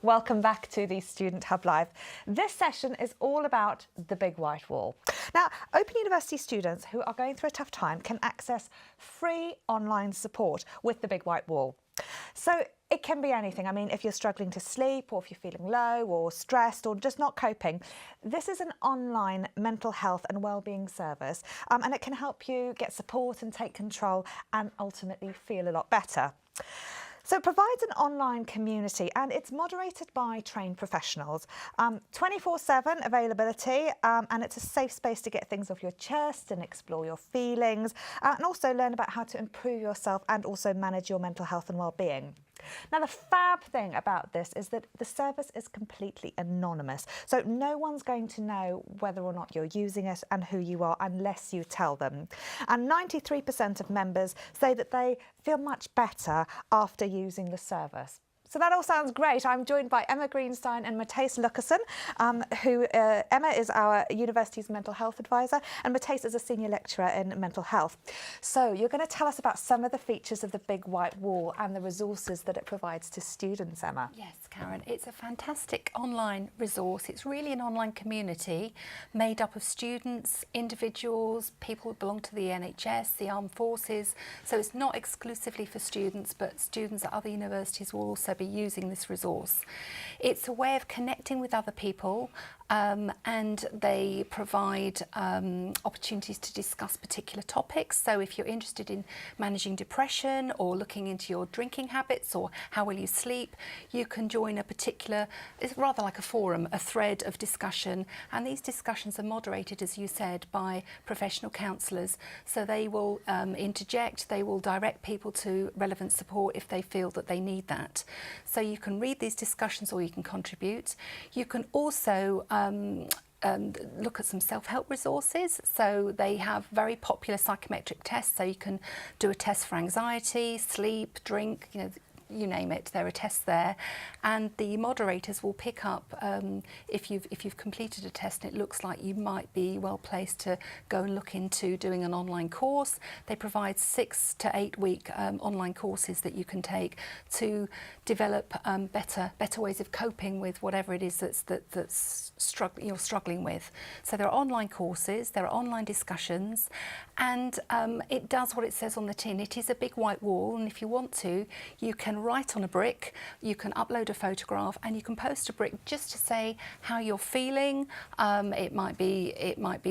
Welcome back to the Student Hub Live. This session is all about the Big White Wall. Now, Open University students who are going through a tough time can access free online support with the Big White Wall. So it can be anything. I mean, if you're struggling to sleep or if you're feeling low or stressed or just not coping, this is an online mental health and wellbeing service, and it can help you get support and take control and ultimately feel a lot better. So it provides an online community and it's moderated by trained professionals. 24/7 availability, and it's a safe space to get things off your chest and explore your feelings, and also learn about how to improve yourself and also manage your mental health and well-being. Now, the fab thing about this is that the service is completely anonymous, so no one's going to know whether or not you're using it and who you are unless you tell them. And 93% of members say that they feel much better after using the service. So that all sounds great. I'm joined by Emma Greenstein and Mathijs Lucassen, Emma is our university's mental health advisor and Mathijs is a senior lecturer in mental health. So you're going to tell us about some of the features of the Big White Wall and the resources that it provides to students, Emma. Yes, Karen, it's a fantastic online resource. It's really an online community made up of students, individuals, people who belong to the NHS, the armed forces. So it's not exclusively for students, but students at other universities will also be using this resource. It's a way of connecting with other people, and they provide opportunities to discuss particular topics. So if you're interested in managing depression or looking into your drinking habits or how will you sleep, you can join a particular, it's rather like a forum, a thread of discussion, and these discussions are moderated, as you said, by professional counsellors. So they will interject, they will direct people to relevant support if they feel that they need that. So you can read these discussions or you can contribute. You can also look at some self-help resources. So they have very popular psychometric tests. So you can do a test for anxiety, sleep, drink, you name it, there are tests there, and the moderators will pick up if you've completed a test and it looks like you might be well placed to go and look into doing an online course. They provide 6 to 8 week online courses that you can take to develop better ways of coping with whatever it is you're struggling with. So there are online courses, there are online discussions, and it does what it says on the tin. It is a big white wall, and if you want to, you can write on a brick, you can upload a photograph, and you can post a brick just to say how you're feeling. It might be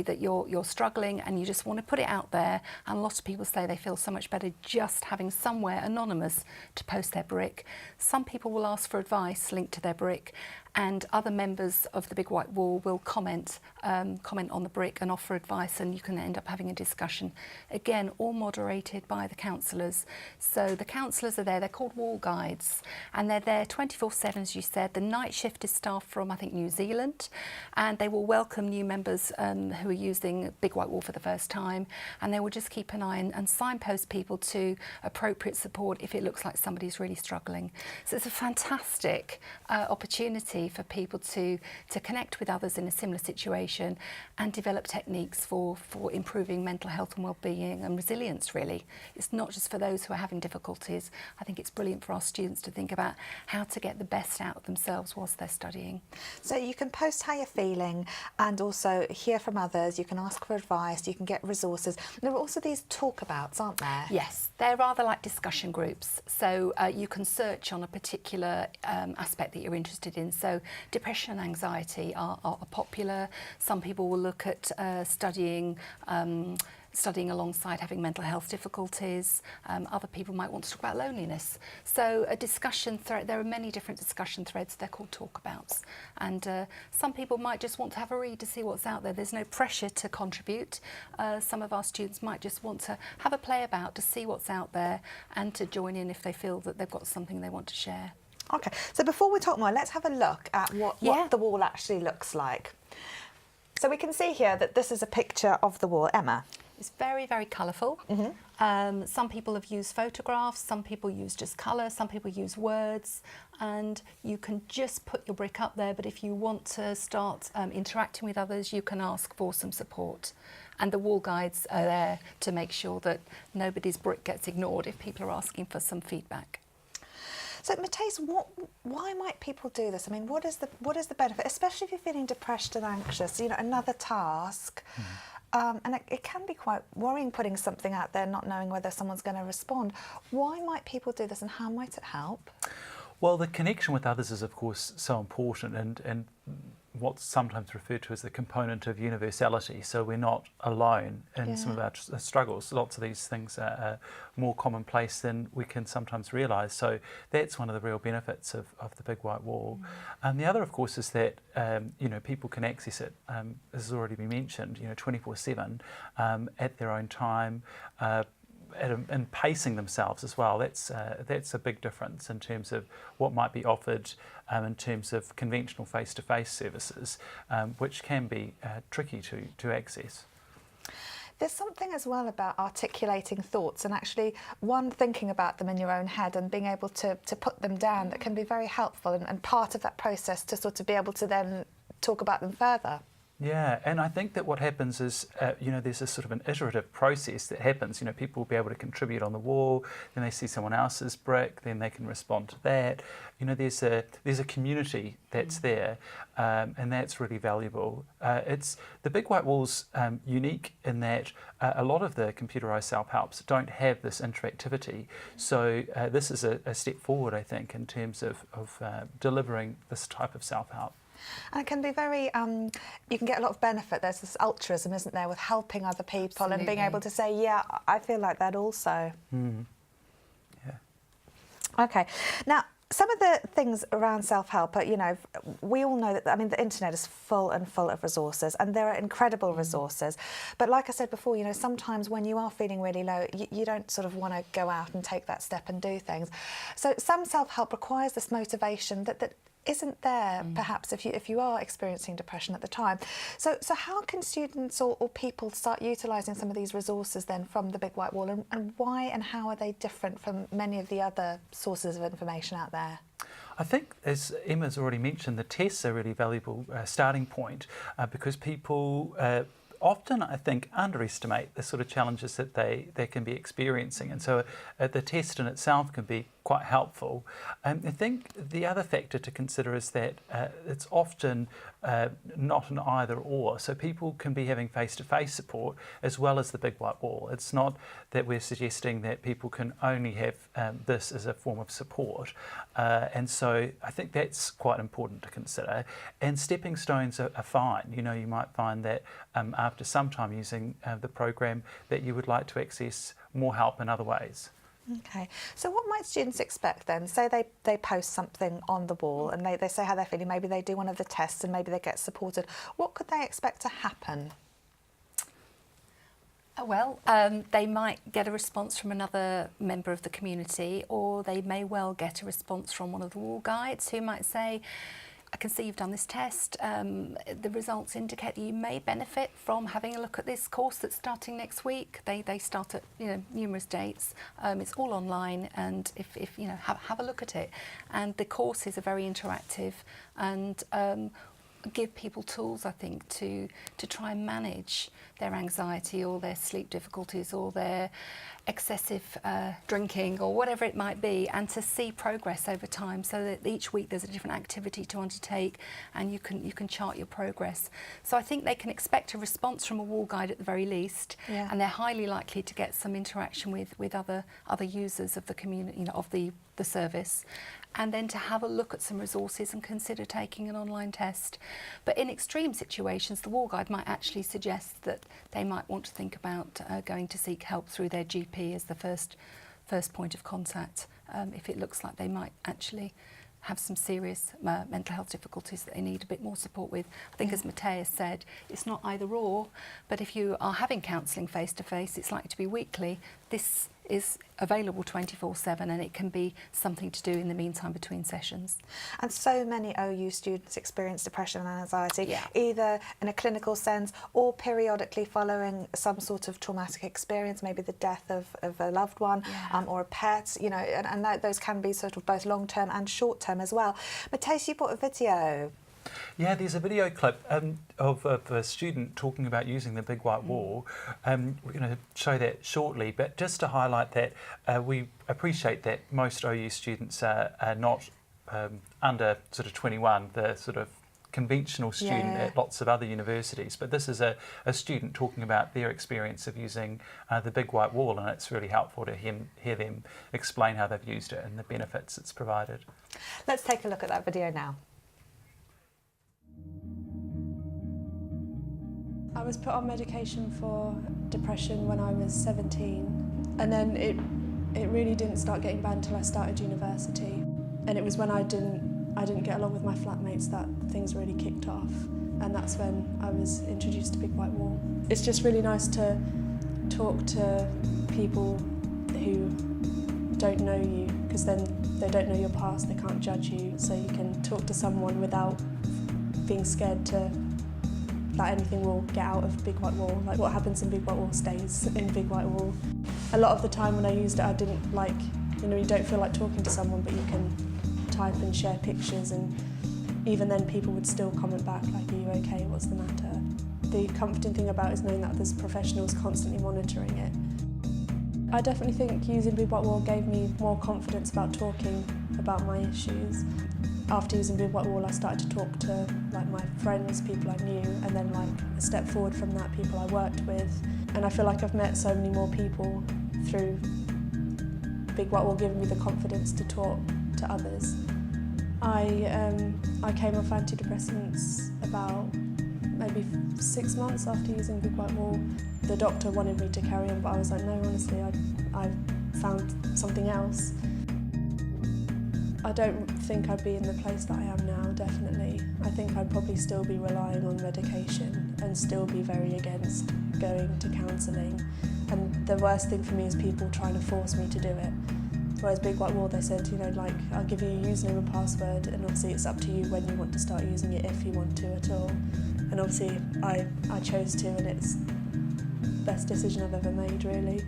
that you're struggling and you just want to put it out there, and lots of people say they feel so much better just having somewhere anonymous to post their brick. Some people will ask for advice linked to their brick, and other members of the Big White Wall will comment on the brick and offer advice, and you can end up having a discussion. Again, all moderated by the counsellors. So the counsellors are there, they're called wall guides, and they're there 24/7, as you said. The night shift is staffed from, I think, New Zealand, and they will welcome new members who are using Big White Wall for the first time, and they will just keep an eye and signpost people to appropriate support if it looks like somebody's really struggling. So it's a fantastic opportunity for people to connect with others in a similar situation and develop techniques for improving mental health and well-being and resilience, really. It's not just for those who are having difficulties. I think it's brilliant for our students to think about how to get the best out of themselves whilst they're studying. So you can post how you're feeling and also hear from others, you can ask for advice, you can get resources. There are also these talkabouts, aren't there? Yes, they're rather like discussion groups. So you can search on a particular aspect that you're interested in. So depression and anxiety are popular. Some people will look at studying alongside having mental health difficulties. Other people might want to talk about loneliness. So a discussion thread, there are many different discussion threads, they're called talkabouts. And some people might just want to have a read to see what's out there. There's no pressure to contribute. Some of our students might just want to have a play about to see what's out there and to join in if they feel that they've got something they want to share. Okay, so before we talk more, let's have a look at what the wall actually looks like. So we can see here that this is a picture of the wall. Emma? It's very, very colourful. Mm-hmm. Some people have used photographs, some people use just colour, some people use words, and you can just put your brick up there, but if you want to start interacting with others, you can ask for some support. And the wall guides are there to make sure that nobody's brick gets ignored if people are asking for some feedback. So Mathijs, why might people do this? I mean, what is the benefit, especially if you're feeling depressed and anxious? You know, another task. And it can be quite worrying putting something out there, not knowing whether someone's going to respond. Why might people do this, and how might it help? Well, the connection with others is, of course, so important, and what's sometimes referred to as the component of universality. So we're not alone in some of our struggles. Lots of these things are more commonplace than we can sometimes realise. So that's one of the real benefits of the Big White Wall. And the other, of course, is that you know, people can access it, as has already been mentioned, you know, 24/7 at their own time. And pacing themselves as well. That's a big difference in terms of what might be offered in terms of conventional face-to-face services, which can be tricky to access. There's something as well about articulating thoughts and actually thinking about them in your own head and being able to put them down that can be very helpful and part of that process to sort of be able to then talk about them further. Yeah, and I think that what happens is, you know, there's a sort of an iterative process that happens. You know, people will be able to contribute on the wall, then they see someone else's brick, then they can respond to that. You know, there's a community that's there, and that's really valuable. The Big White Wall's unique in that a lot of the computerised self-helps don't have this interactivity. So this is a step forward, I think, in terms of delivering this type of self-help. And it can be very, you can get a lot of benefit. There's this altruism, isn't there, with helping other people. Absolutely. And being able to say, yeah, I feel like that also. Yeah. Okay. Now, some of the things around self-help, you know, we all know that, I mean, the internet is full of resources, and there are incredible resources. But like I said before, you know, sometimes when you are feeling really low, you don't sort of want to go out and take that step and do things. So some self-help requires this motivation that isn't there, perhaps, if you are experiencing depression at the time. So how can students or people start utilising some of these resources then from the Big White Wall, and why and how are they different from many of the other sources of information out there? I think, as Emma's already mentioned, the tests are a really valuable starting point because people often, I think, underestimate the sort of challenges that they can be experiencing, and so the test in itself can be quite helpful. I think the other factor to consider is that it's often not an either or, so people can be having face-to-face support as well as the Big White Wall. It's not that we're suggesting that people can only have this as a form of support, and so I think that's quite important to consider. And stepping stones are fine. You know, you might find that after some time using the program that you would like to access more help in other ways. Okay, so what might students expect then? Say they post something on the wall and they say how they're feeling, maybe they do one of the tests and maybe they get supported. What could they expect to happen? Well, they might get a response from another member of the community, or they may well get a response from one of the wall guides who might say, I can see you've done this test. The results indicate that you may benefit from having a look at this course that's starting next week. They start at, you know, numerous dates. It's all online, and if you know, have a look at it. And the courses are very interactive and give people tools, I think, to try and manage their anxiety or their sleep difficulties or their excessive drinking or whatever it might be, and to see progress over time, so that each week there's a different activity to undertake and you can chart your progress. So I think they can expect a response from a wall guide at the very least, and they're highly likely to get some interaction with other users of the community, you know, of the service, and then to have a look at some resources and consider taking an online test. But in extreme situations, the wall guide might actually suggest that they might want to think about going to seek help through their GP as the first point of contact, if it looks like they might actually have some serious mental health difficulties that they need a bit more support with. I think, as Mathijs said, it's not either or, but if you are having counselling face-to-face, it's likely to be weekly. This is available 24/7, and it can be something to do in the meantime between sessions. And so many OU students experience depression and anxiety, either in a clinical sense or periodically following some sort of traumatic experience, maybe the death of a loved one or a pet, you know, and those can be sort of both long-term and short-term as well. Mathijs, you brought a video. Yeah, there's a video clip of a student talking about using the big white wall. We're going to show that shortly, but just to highlight that we appreciate that most OU students are not under sort of 21, the sort of conventional student at lots of other universities, but this is a student talking about their experience of using the big white wall, and it's really helpful to hear them explain how they've used it and the benefits it's provided. Let's take a look at that video now. I was put on medication for depression when I was 17, and then it really didn't start getting bad until I started university. And it was when I didn't get along with my flatmates that things really kicked off, and that's when I was introduced to Big White Wall. It's just really nice to talk to people who don't know you, because then they don't know your past, they can't judge you, so you can talk to someone without being scared to that anything will get out of Big White Wall. Like, what happens in Big White Wall stays in Big White Wall. A lot of the time when I used it, I didn't like, you don't feel like talking to someone, but you can type and share pictures, and even then people would still comment back like, are you okay, what's the matter? The comforting thing about it is knowing that there's professionals constantly monitoring it. I definitely think using Big White Wall gave me more confidence about talking about my issues. After using Big White Wall, I started to talk to like my friends, people I knew, and then like a step forward from that, people I worked with. And I feel like I've met so many more people through Big White Wall giving me the confidence to talk to others. I came off antidepressants about maybe 6 months after using Big White Wall. The doctor wanted me to carry on, but I was like, no, honestly, I found something else. I don't think I'd be in the place that I am now, definitely. I think I'd probably still be relying on medication and still be very against going to counselling. And the worst thing for me is people trying to force me to do it. Whereas Big White Wall, they said, like, I'll give you a username and password, and obviously it's up to you when you want to start using it, if you want to at all. And obviously I chose to, and it's the best decision I've ever made, really.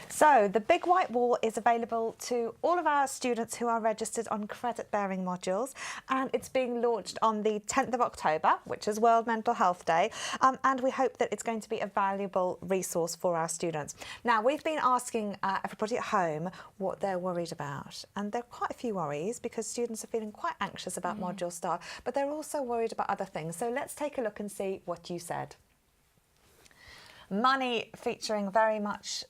So the Big White Wall is available to all of our students who are registered on credit-bearing modules, and it's being launched on the 10th of October, which is World Mental Health Day, and we hope that it's going to be a valuable resource for our students. Now, we've been asking everybody at home what they're worried about, and there are quite a few worries because students are feeling quite anxious about module start, but they're also worried about other things. So let's take a look and see what you said. Money featuring very much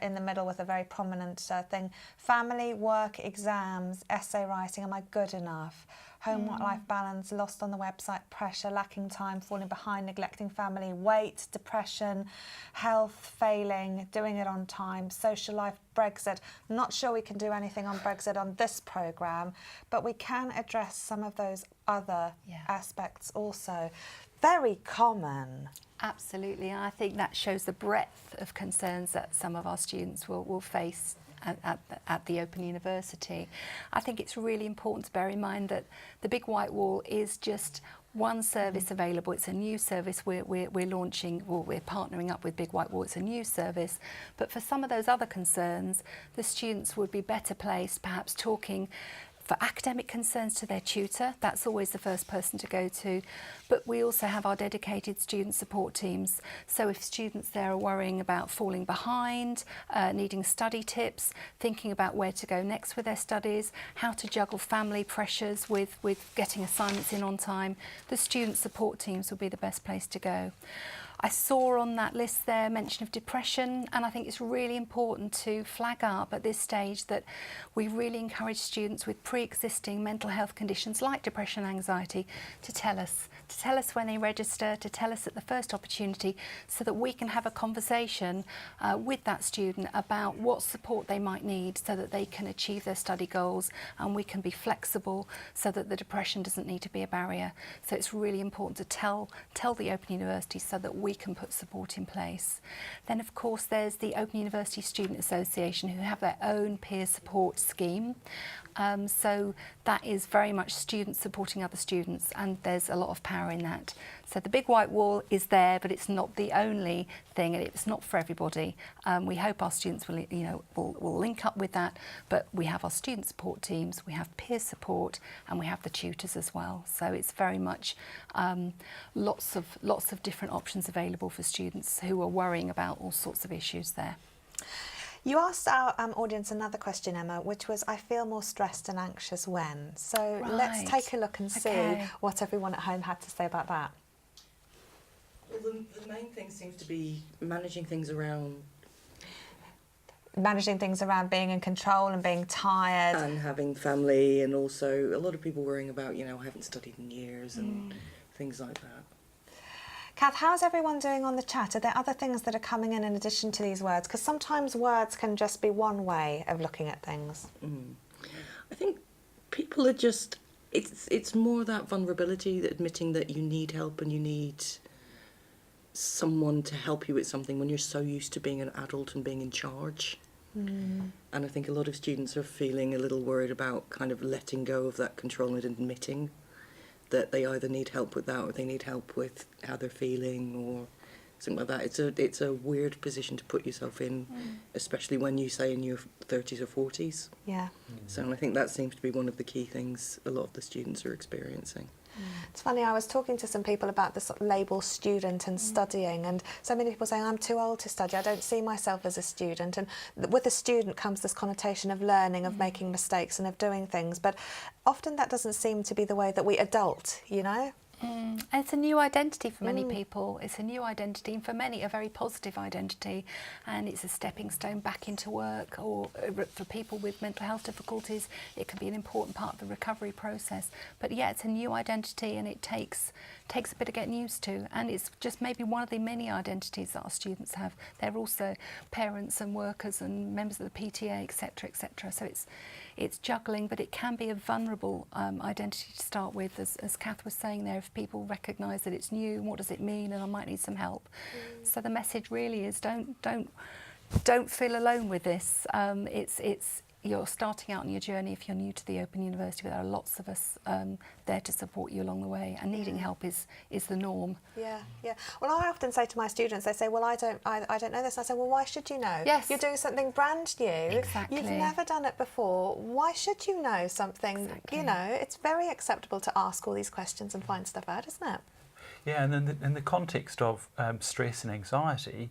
in the middle with a very prominent thing. Family, work, exams, essay writing, am I good enough? Home-life balance, lost on the website, pressure, lacking time, falling behind, neglecting family, weight, depression, health, failing, doing it on time, social life, Brexit. Not sure we can do anything on Brexit on this programme, but we can address some of those other aspects also. Very common. Absolutely, I think that shows the breadth of concerns that some of our students will face at the Open University. I think it's really important to bear in mind that the Big White Wall is just one service available. It's a new service we're launching, well, we're partnering up with Big White Wall. It's a new service, but for some of those other concerns, the students would be better placed perhaps talking for academic concerns to their tutor. That's always the first person to go to. But we also have our dedicated student support teams. So if students there are worrying about falling behind, needing study tips, thinking about where to go next with their studies, how to juggle family pressures with getting assignments in on time, the student support teams will be the best place to go. I saw on that list there mention of depression, and I think it's really important to flag up at this stage that we really encourage students with pre-existing mental health conditions like depression and anxiety to tell us when they register, to tell us at the first opportunity, so that we can have a conversation with that student about what support they might need so that they can achieve their study goals, and we can be flexible so that the depression doesn't need to be a barrier. So it's really important to tell the Open University so that we can put support in place. Then of course there's the Open University Student Association, who have their own peer support scheme. So that is very much students supporting other students, and there's a lot of power empowering that. So the big white wall is there, but it's not the only thing, and it's not for everybody. We hope our students will, will link up with that, but we have our student support teams, we have peer support, and we have the tutors as well. So it's very much lots of different options available for students who are worrying about all sorts of issues there. You asked our audience another question, Emma, which was, I feel more stressed and anxious when. So let's take a look and see what everyone at home had to say about that. Well, the main thing seems to be managing things around being in control and being tired. And having family, and also a lot of people worrying about, I haven't studied in years and things like that. Kath, how's everyone doing on the chat? Are there other things that are coming in addition to these words? Because sometimes words can just be one way of looking at things. I think people are just, it's more that vulnerability, that admitting that you need help and you need someone to help you with something when you're so used to being an adult and being in charge. And I think a lot of students are feeling a little worried about kind of letting go of that control and admitting that they either need help with that or they need help with how they're feeling or something like that. It's a weird position to put yourself in, especially when you say in your 30s or 40s. Yeah. So I think that seems to be one of the key things a lot of the students are experiencing. It's funny, I was talking to some people about the sort of label student and studying, and so many people saying, I'm too old to study, I don't see myself as a student. And with a student comes this connotation of learning, of making mistakes and of doing things, but often that doesn't seem to be the way that we adult, And it's a new identity for many people. It's a new identity, and for many a very positive identity, and it's a stepping stone back into work, or for people with mental health difficulties it can be an important part of the recovery process. But yeah, it's a new identity, and it takes a bit of getting used to, and it's just maybe one of the many identities that our students have. They're also parents and workers and members of the PTA, etc., etc. So it's juggling, but it can be a vulnerable identity to start with, as Kath was saying there. If people recognise that it's new, what does it mean, and I might need some help. So the message really is don't feel alone with this. It's you're starting out on your journey if you're new to the Open University, but there are lots of us there to support you along the way, and needing help is the norm. Yeah. Well, I often say to my students, they say, well, I don't know this. And I say, well, why should you know? Yes. You're doing something brand new. Exactly. You've never done it before. Why should you know something? Exactly. It's very acceptable to ask all these questions and find stuff out, isn't it? Yeah, and then in the context of stress and anxiety,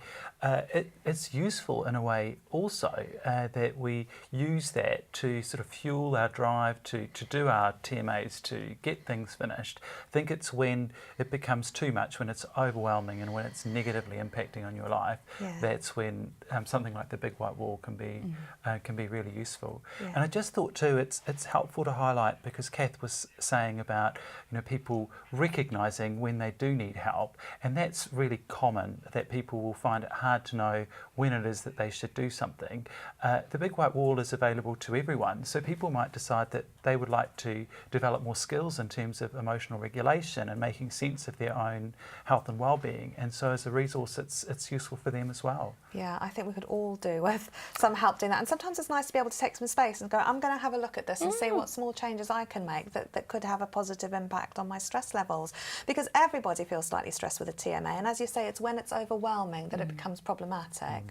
it's useful in a way also that we use that to sort of fuel our drive to do our TMAs, to get things finished. I think it's when it becomes too much, when it's overwhelming and when it's negatively impacting on your life, that's when something like the big white wall can be really useful. Yeah. And I just thought too, it's helpful to highlight, because Kath was saying about people recognising when they do need help, and that's really common, that people will find it hard to know when it is that they should do something. The big white wall is available to everyone, so people might decide that they would like to develop more skills in terms of emotional regulation and making sense of their own health and well-being, and so as a resource it's useful for them as well. Yeah, I think we could all do with some help doing that, and sometimes it's nice to be able to take some space and go, I'm going to have a look at this and see what small changes I can make that could have a positive impact on my stress levels, because everybody feels slightly stressed with a TMA, and as you say, it's when it's overwhelming that it becomes problematic.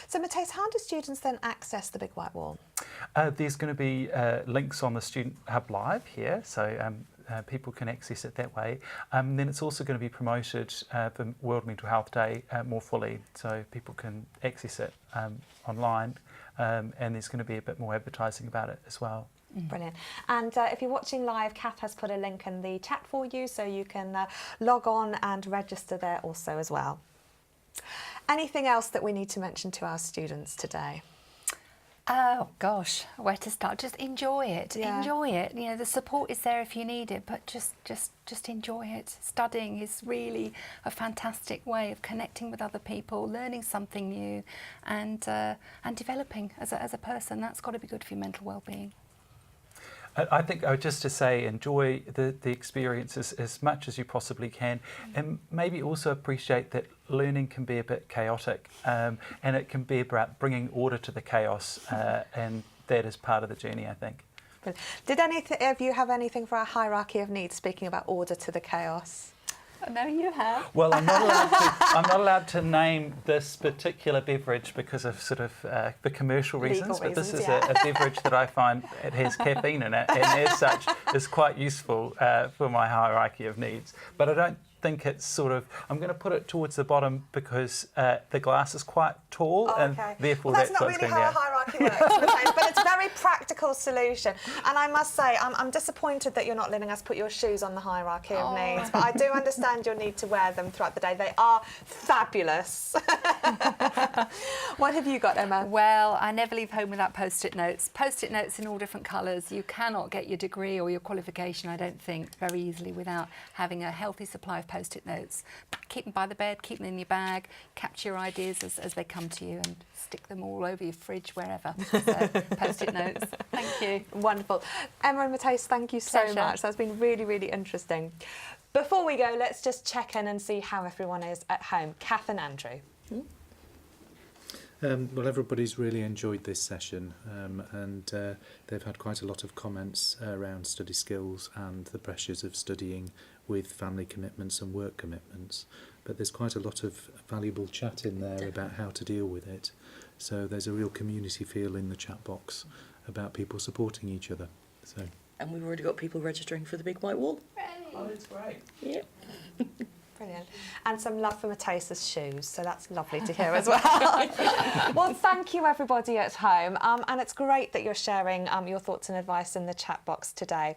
So Mathijs, how do students then access the big white wall? There's going to be links on the Student Hub Live here, so people can access it that way. Then it's also going to be promoted for World Mental Health Day more fully, so people can access it online, and there's going to be a bit more advertising about it as well. Brilliant. And if you're watching live, Kath has put a link in the chat for you, so you can log on and register there also as well. Anything else that we need to mention to our students today? Oh gosh, where to start? Just enjoy it. Yeah. Enjoy it. The support is there if you need it, but just enjoy it. Studying is really a fantastic way of connecting with other people, learning something new, and developing as a person. That's got to be good for your mental well-being. I think just to say, enjoy the experience as much as you possibly can, and maybe also appreciate that learning can be a bit chaotic, and it can be about bringing order to the chaos, and that is part of the journey, I think. Brilliant. Did any of you have anything for our hierarchy of needs, speaking about order to the chaos? No, you have. Well, I'm not allowed to name this particular beverage because of sort of for commercial reasons. But this is a beverage that I find it has caffeine in it, and as such is quite useful for my hierarchy of needs. But I don't think it's sort of. I'm going to put it towards the bottom because the glass is quite tall, and therefore that's that's not what's really going how down. a hierarchy works, but it's a very practical solution. And I must say, I'm disappointed that you're not letting us put your shoes on the hierarchy of needs, but I do understand your need to wear them throughout the day. They are fabulous. What have you got, Emma? Well, I never leave home without post-it notes. Post-it notes in all different colours. You cannot get your degree or your qualification, I don't think, very easily without having a healthy supply of post-it notes. Keep them by the bed, keep them in your bag, capture your ideas as they come to you and stick them all over your fridge, wherever. So, post-it notes. Thank you. Wonderful. Emma and Mathijs, thank you so Pleasure. much. That's been really, really interesting. Before we go, let's just check in and see how everyone is at home. Kath and Andrew. Well, everybody's really enjoyed this session and they've had quite a lot of comments around study skills and the pressures of studying with family commitments and work commitments. But there's quite a lot of valuable chat in there about how to deal with it. So there's a real community feel in the chat box about people supporting each other. So. And we've already got people registering for the Big White Wall. Oh, that's great. Yep. Brilliant. And some love for Mathijs's shoes, so that's lovely to hear as well. Well, thank you everybody at home, and it's great that you're sharing your thoughts and advice in the chat box today.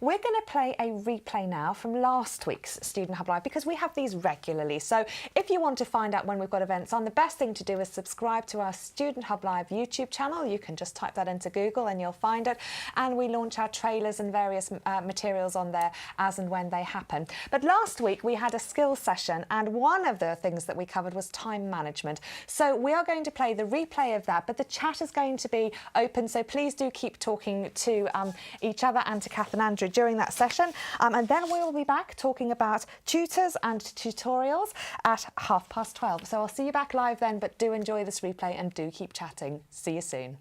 We're going to play a replay now from last week's Student Hub Live because we have these regularly. So if you want to find out when we've got events on, the best thing to do is subscribe to our Student Hub Live YouTube channel. You can just type that into Google and you'll find it. And we launch our trailers and various materials on there as and when they happen. But last week we had a skills session, and one of the things that we covered was time management. So we are going to play the replay of that, but the chat is going to be open, so please do keep talking to each other and to Kath and Andrew during that session. And then we will be back talking about tutors and tutorials at 12:30. So I'll see you back live then, but do enjoy this replay and do keep chatting. See you soon.